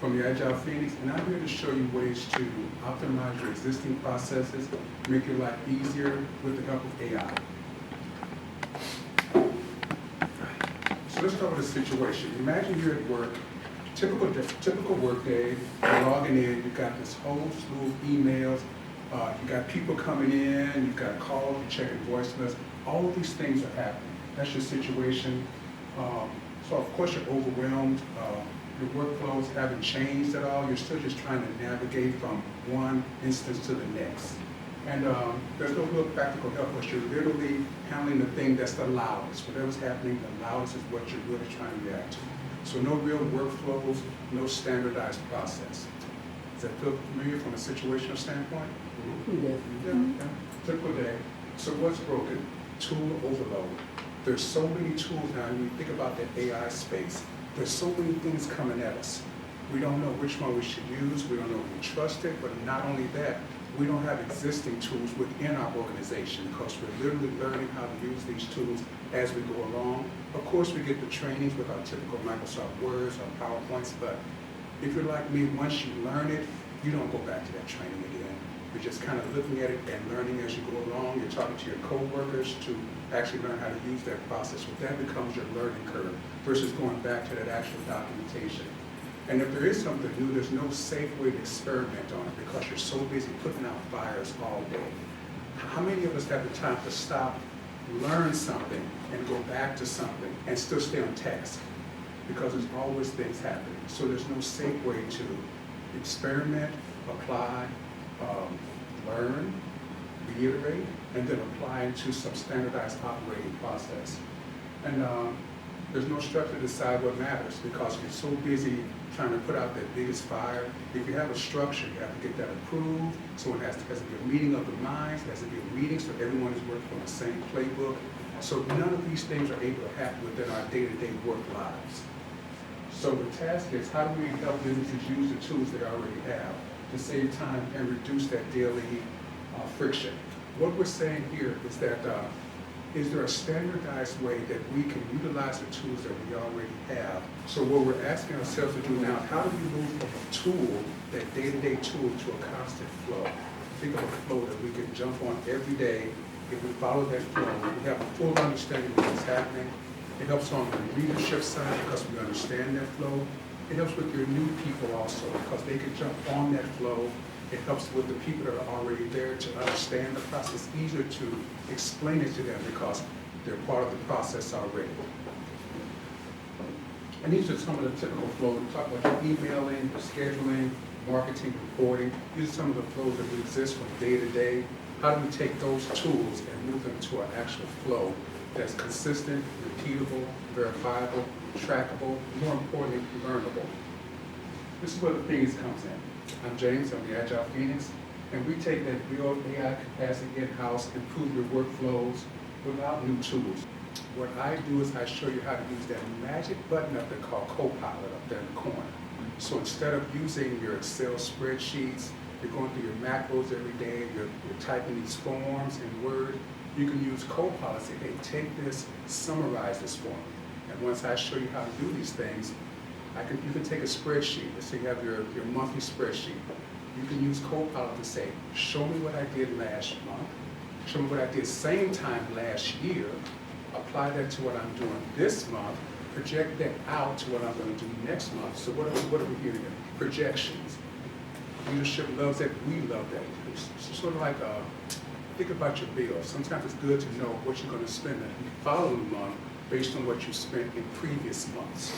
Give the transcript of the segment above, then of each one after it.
from the Agile Phoenix, and I'm here to show you ways to optimize your existing processes, make your life easier with the help of AI. So let's start with a situation. Imagine you're at work, typical work day, you're logging in, you've got this whole slew of emails, you've got people coming in, you've got calls, you're checking voicemails, all of these things are happening. That's your situation. So of course you're overwhelmed. Your workflows haven't changed at all. You're still just trying to navigate from one instance to the next. And there's no real practical help unless you're literally handling the thing that's the loudest. Whatever's happening, the loudest is what you're really trying to react to. So no real workflows, no standardized process. Does that feel familiar from a situational standpoint? Yeah. Typical day. So what's broken? Tool overload. There's so many tools now. When you think about the AI space, there's so many things coming at us. We don't know which one we should use. We don't know if we trust it. But not only that, we don't have existing tools within our organization because we're literally learning how to use these tools as we go along. Of course, we get the trainings with our typical Microsoft Words or PowerPoints, but if you're like me, once you learn it, you don't go back to that training again. You're just kind of looking at it and learning as you go along. You're talking to your coworkers to actually learn how to use that process. So that becomes your learning curve versus going back to that actual documentation. And if there is something new, there's no safe way to experiment on it because you're so busy putting out fires all day. How many of us have the time to stop, learn something, and go back to something and still stay on task? Because there's always things happening. So there's no safe way to experiment, apply, learn, reiterate, and then apply into some standardized operating process. And there's no structure to decide what matters because you're so busy trying to put out that biggest fire. If you have a structure, you have to get that approved. So it has to be a meeting of the minds, it has to be a meeting so everyone is working from the same playbook. So none of these things are able to happen within our day-to-day work lives. So the task is, how do we help businesses use the tools they already have to save time and reduce that daily friction? What we're saying here is that is there a standardized way that we can utilize the tools that we already have? So what we're asking ourselves to do now, how do we move from a tool, that day-to-day tool, to a constant flow? Think of a flow that we can jump on every day. If we follow that flow, we have a full understanding of what's happening. It helps on the leadership side because we understand that flow. It helps with your new people also because they can jump on that flow. It helps with the people that are already there to understand the process. It's easier to explain it to them because they're part of the process already. And these are some of the typical flows. We talk about your emailing, your scheduling, marketing, reporting. These are some of the flows that exist from day to day. How do we take those tools and move them to an actual flow that's consistent, repeatable, verifiable, trackable, more importantly, learnable? This is where the Phoenix comes in. I'm James, I'm the Agile Phoenix, and we take that real AI capacity in-house, improve your workflows without new tools. What I do is I show you how to use that magic button up there called Copilot up there in the corner. So instead of using your Excel spreadsheets, you're going through your macros every day, you're typing these forms in Word, you can use Copilot and say, hey, take this, summarize this for me. And once I show you how to do these things, you can take a spreadsheet. Let's say you have your monthly spreadsheet. You can use Copilot to say, show me what I did last month, show me what I did same time last year, apply that to what I'm doing this month, project that out to what I'm going to do next month. So what are we hearing? Projections. Leadership loves that. We love that. It's sort of like think about your bills. Sometimes it's good to know what you're going to spend the following month based on what you spent in previous months.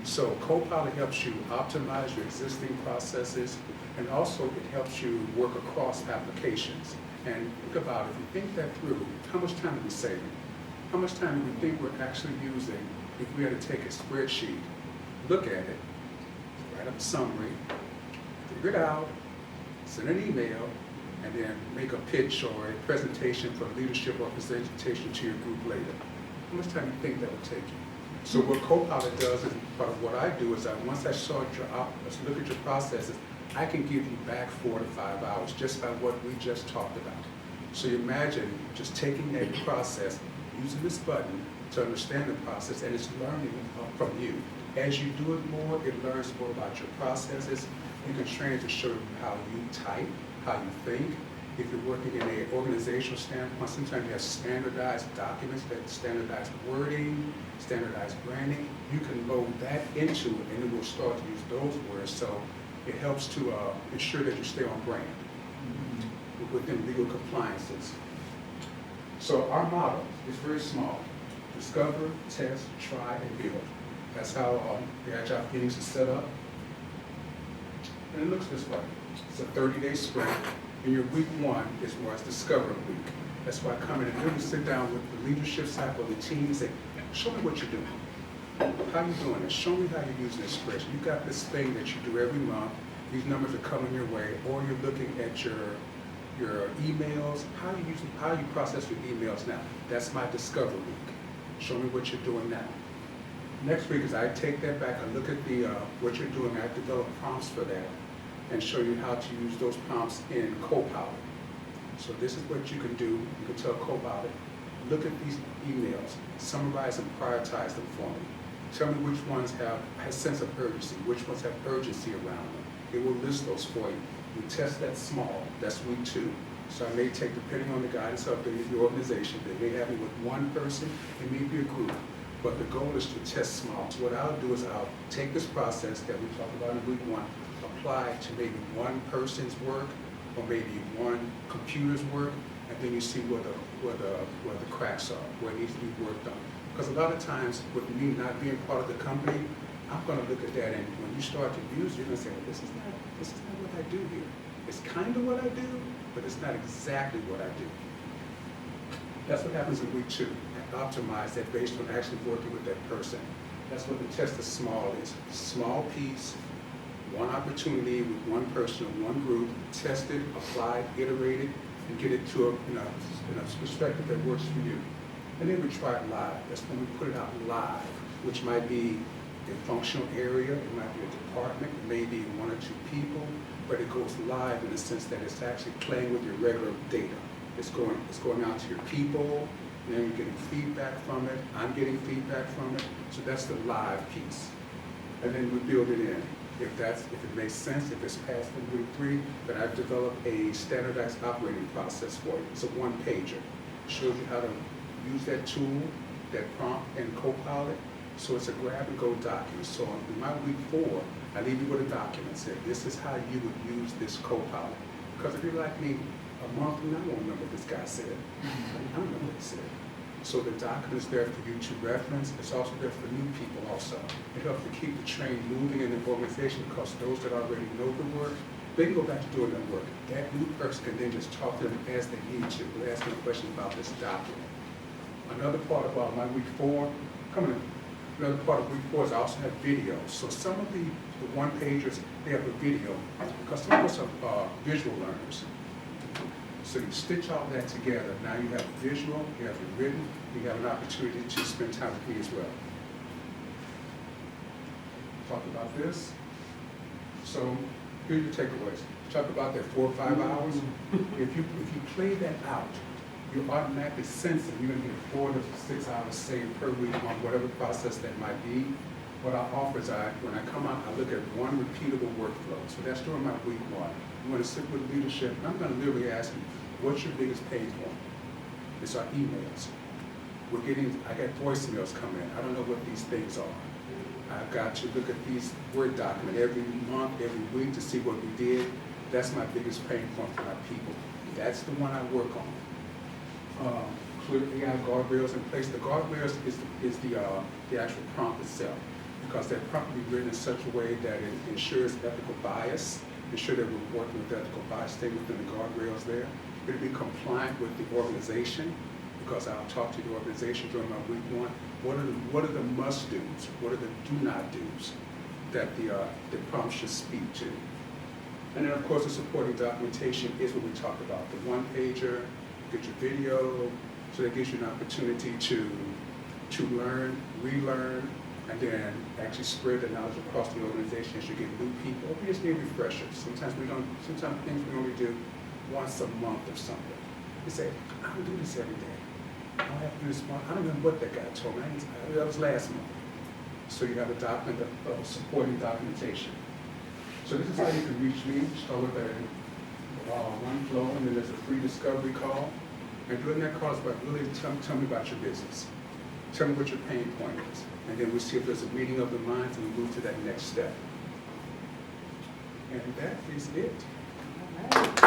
So Copilot helps you optimize your existing processes, and also it helps you work across applications. And think about it, if you think that through, how much time are we saving? How much time do we think we're actually using if we had to take a spreadsheet, look at it, write up a summary, figure it out, send an email, and then make a pitch or a presentation for leadership or presentation to your group later? How much time do you think that would take you? So what Copilot does, and part of what I do, is that once I look at your processes, I can give you back 4 to 5 hours just by what we just talked about. So you imagine just taking that process, using this button to understand the process, and it's learning from you. As you do it more, it learns more about your processes. You can train it to show you how you type, how you think. If you're working in an organizational standpoint, sometimes you have standardized documents, that standardized wording, standardized branding. You can load that into it, and it will start to use those words. So it helps to ensure that you stay on brand within legal compliances. So our model is very small. Discover, test, try, and build. That's how the Agile Phoenix is set up. And it looks this way. It's a 30-day sprint, and your week 1 is more as discovery week. That's why I come in and really sit down with the leadership side of the team and say, show me what you're doing. How you doing it? Show me how you're using this spreadsheet. You got this thing that you do every month. These numbers are coming your way, or you're looking at your emails. How you process your emails now? That's my discovery week. Show me what you're doing now. Next week is I take that back, I look at what you're doing, I develop prompts for that, and show you how to use those prompts in Copilot. So this is what you can do. You can tell Copilot, look at these emails, summarize and prioritize them for me. Tell me which ones have a sense of urgency, which ones have urgency around them. It will list those for you. We test that small, that's week 2. So I may take, depending on the guidance of the organization, they may have me with one person, it may be a group, but the goal is to test small. So what I'll do is I'll take this process that we talked about in week 1, apply to maybe one person's work, or maybe one computer's work, and then you see where the cracks are, where it needs to be worked on. Because a lot of times, with me not being part of the company, I'm going to look at that, and when you start to use it, you're going to say, well, this is not what I do here. It's kind of what I do, but it's not exactly what I do. That's what happens in week 2. I optimize that based on actually working with that person. That's what the test of small is. Small piece, one opportunity with one person or one group, test it, apply it, iterate it, and get it to a perspective that works for you. And then we try it live. That's when we put it out live, which might be a functional area, it might be a department, it may be 1 or 2 people, but it goes live in the sense that it's actually playing with your regular data. It's going out to your people, and then you're getting feedback from it. I'm getting feedback from it. So that's the live piece. And then we build it in. If it makes sense, if it's passed in week 3, then I've developed a standardized operating process for you. It's a one-pager. Shows you how to use that tool, that prompt, and Copilot. So it's a grab-and-go document. So in my week 4, I leave you with a document. Say, this is how you would use this Copilot. Because if you're like me, a month from now, I won't remember what this guy said. I don't know what he said. So the document is there for you to reference. It's also there for new people also. It helps to keep the train moving in the organization, because those that already know the work, they can go back to doing their work. That new person can then just talk to them as they need to. They're asking a question about this document. Another part about my week 4, another part of week 4 is I also have videos. So some of the one-pagers, they have a video, because some of us are visual learners. So you stitch all that together. Now you have visual, you have it written, you have an opportunity to spend time with me as well. Talk about this. So here are your takeaways. Talk about that 4 or 5 hours. If you play that out, you're automatically sensing you're going to get 4 to 6 hours saved per week on whatever process that might be. What I offer is when I come out, I look at one repeatable workflow. So that's during my week 1. You want to sit with leadership, and I'm going to literally ask you, what's your biggest pain point? It's our emails. I got voicemails coming in. I don't know what these things are. I've got to look at these Word document every month, every week to see what we did. That's my biggest pain point for my people. That's the one I work on. Clearly, I have guardrails in place. The guardrails is the actual prompt itself, because that prompt will be written in such a way that it ensures ethical bias, ensure that we're working with ethical bias, stay within the guardrails there. It'll be compliant with the organization, because I'll talk to the organization during my week 1. What are the must-dos? What are the do-not-dos that the prompt should speak to? And then, of course, the supporting documentation is what we talked about. The one-pager, get your video, so that gives you an opportunity to learn, relearn, and then actually spread the knowledge across the organization as you get new people. We just need refreshers. Sometimes things we only do once a month or something. You say, I don't do this every day. I don't have to do this month. I don't remember what that guy told me. That was last month. so you have a document of supporting documentation. So this is how you can reach me. Start with one flow, and then there's a free discovery call. And during that call, it's about really tell me about your business. Tell me what your pain point is. And then we'll see if there's a meeting of the minds, and we move to that next step. And that is it. All right.